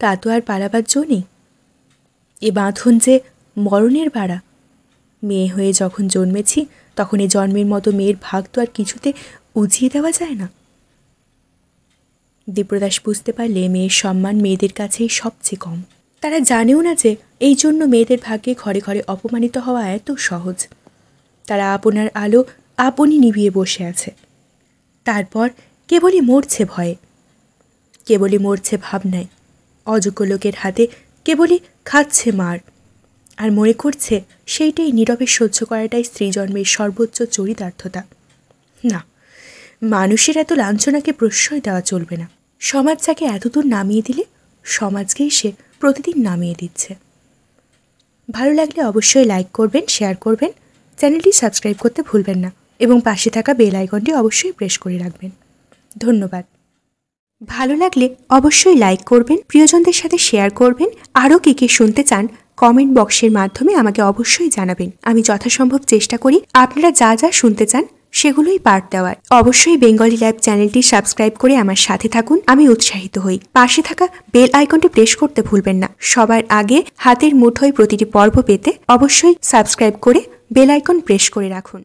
তা তো আর পালাবার জো নেই। এ বাঁধন যে মরণের বাড়া। মেয়ে হয়ে যখন জন্মেছি, তখন এ জন্মের মতো মেয়ের ভাগ তো আর কিছুতে উজিয়ে দেওয়া যায় না। দীপ্রদাস বুঝতে পারলে মেয়ের সম্মান মেয়েদের কাছেই সবচেয়ে কম। তারা জানেও না যে এই জন্য মেয়েদের ভাগ্যে ঘরে ঘরে অপমানিত হওয়া এত সহজ। তারা আপনার আলো আপনি নিভিয়ে বসে আছে। তারপর কেবলই মরছে ভয়ে, কেবলই মরছে ভাবনায়, অযোগ্য লোকের হাতে কেবলই খাচ্ছে মার, আর মনে করছে সেইটাই নীরবে সহ্য করাটাই স্ত্রী জন্মের সর্বোচ্চ চরিতার্থতা। না, মানুষের এত লাঞ্ছনাকে প্রশ্রয় দেওয়া চলবে না। সমাজ যাকে এতদূর নামিয়ে দিলে, সমাজকেই সে প্রতিদিন নামিয়ে দিচ্ছে। ভালো লাগলে অবশ্যই লাইক করবেন, শেয়ার করবেন, চ্যানেলটি সাবস্ক্রাইব করতে ভুলবেন না এবং পাশে থাকা বেল আইকনটি অবশ্যই প্রেস করে রাখবেন। ধন্যবাদ। ভালো লাগলে অবশ্যই লাইক করবেন, প্রিয়জনদের সাথে শেয়ার করবেন। আরও কে শুনতে চান কমেন্ট বক্সের মাধ্যমে আমাকে অবশ্যই জানাবেন। আমি যথাসম্ভব চেষ্টা করি আপনারা যা যা শুনতে চান সেগুলোই পার্ট দেওয়ার। অবশ্যই বেঙ্গলি লাইভ চ্যানেলটি সাবস্ক্রাইব করে আমার সাথে থাকুন, আমি উৎসাহিত হই। পাশে থাকা বেল আইকনটি প্রেস করতে ভুলবেন না। সবার আগে হাতের মুঠোয় প্রতিটি পর্ব পেতে অবশ্যই সাবস্ক্রাইব করে বেল আইকন প্রেস করে রাখুন।